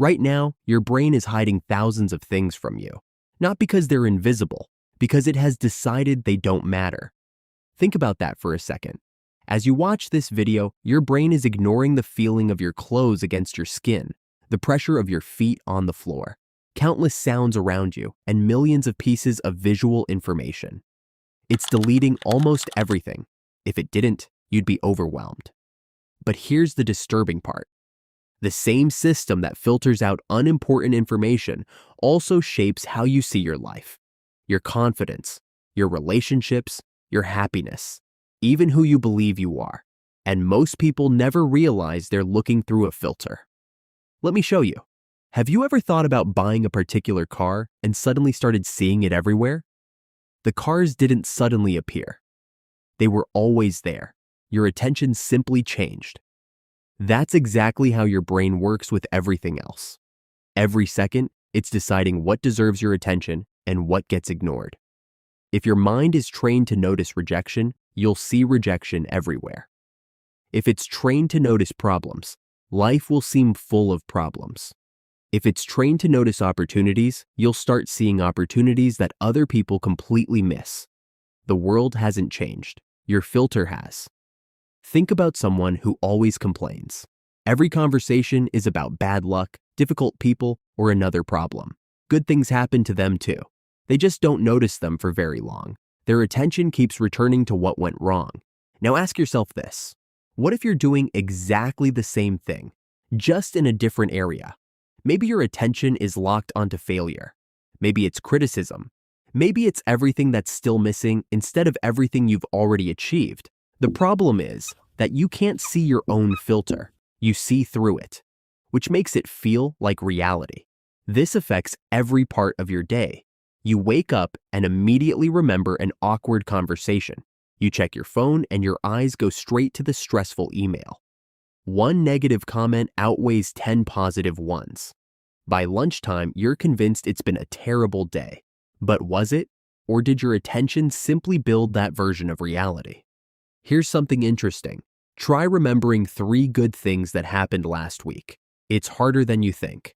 Right now, your brain is hiding thousands of things from you, not because they're invisible, because it has decided they don't matter. Think about that for a second. As you watch this video, your brain is ignoring the feeling of your clothes against your skin, the pressure of your feet on the floor, countless sounds around you, and millions of pieces of visual information. It's deleting almost everything. If it didn't, you'd be overwhelmed. But here's the disturbing part. The same system that filters out unimportant information also shapes how you see your life, your confidence, your relationships, your happiness, even who you believe you are. And most people never realize they're looking through a filter. Let me show you. Have you ever thought about buying a particular car and suddenly started seeing it everywhere? The cars didn't suddenly appear. They were always there. Your attention simply changed. That's exactly how your brain works with everything else. Every second, it's deciding what deserves your attention and what gets ignored. If your mind is trained to notice rejection, you'll see rejection everywhere. If it's trained to notice problems, life will seem full of problems. If it's trained to notice opportunities, you'll start seeing opportunities that other people completely miss. The world hasn't changed. Your filter has. Think about someone who always complains. Every conversation is about bad luck, difficult people, or another problem. Good things happen to them too. They just don't notice them for very long. Their attention keeps returning to what went wrong. Now ask yourself this. What if you're doing exactly the same thing, just in a different area? Maybe your attention is locked onto failure. Maybe it's criticism. Maybe it's everything that's still missing instead of everything you've already achieved. The problem is that you can't see your own filter. You see through it, which makes it feel like reality. This affects every part of your day. You wake up and immediately remember an awkward conversation. You check your phone and your eyes go straight to the stressful email. One negative comment outweighs 10 positive ones. By lunchtime, you're convinced it's been a terrible day. But was it? Or did your attention simply build that version of reality? Here's something interesting. Try remembering 3 good things that happened last week. It's harder than you think.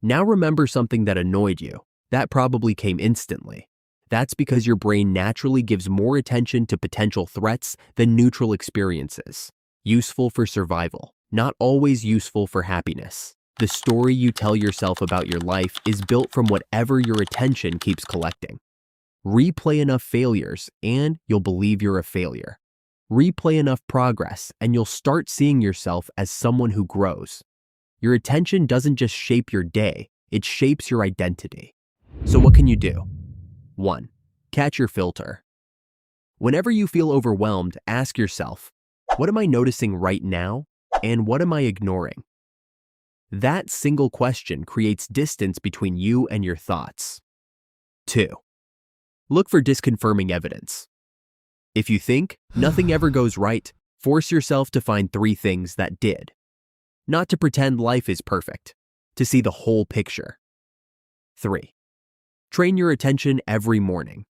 Now remember something that annoyed you. That probably came instantly. That's because your brain naturally gives more attention to potential threats than neutral experiences. Useful for survival, not always useful for happiness. The story you tell yourself about your life is built from whatever your attention keeps collecting. Replay enough failures and you'll believe you're a failure. Replay enough progress and you'll start seeing yourself as someone who grows. Your attention doesn't just shape your day, it shapes your identity. So what can you do? 1. Catch your filter. Whenever you feel overwhelmed, ask yourself, what am I noticing right now and what am I ignoring? That single question creates distance between you and your thoughts. 2. Look for disconfirming evidence. If you think nothing ever goes right, force yourself to find 3 things that did. Not to pretend life is perfect, to see the whole picture. 3. Train your attention every morning.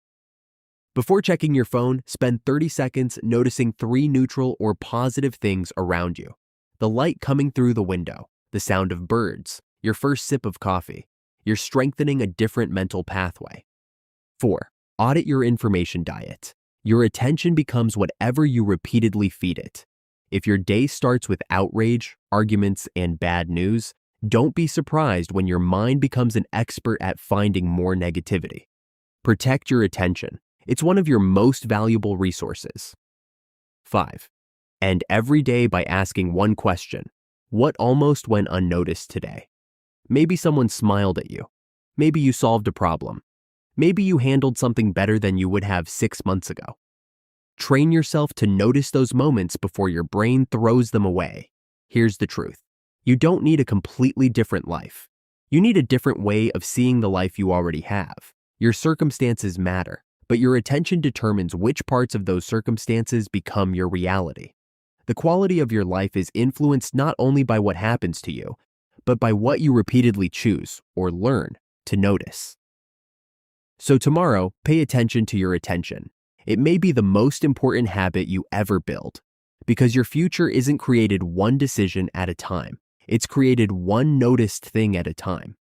Before checking your phone, spend 30 seconds noticing 3 neutral or positive things around you. The light coming through the window, the sound of birds, your first sip of coffee. You're strengthening a different mental pathway. 4. Audit your information diet. Your attention becomes whatever you repeatedly feed it. If your day starts with outrage, arguments, and bad news, don't be surprised when your mind becomes an expert at finding more negativity. Protect your attention. It's one of your most valuable resources. 5. End every day by asking one question. What almost went unnoticed today? Maybe someone smiled at you. Maybe you solved a problem. Maybe you handled something better than you would have 6 months ago. Train yourself to notice those moments before your brain throws them away. Here's the truth. You don't need a completely different life. You need a different way of seeing the life you already have. Your circumstances matter, but your attention determines which parts of those circumstances become your reality. The quality of your life is influenced not only by what happens to you, but by what you repeatedly choose or learn to notice. So tomorrow, pay attention to your attention. It may be the most important habit you ever build, because your future isn't created one decision at a time. It's created one noticed thing at a time.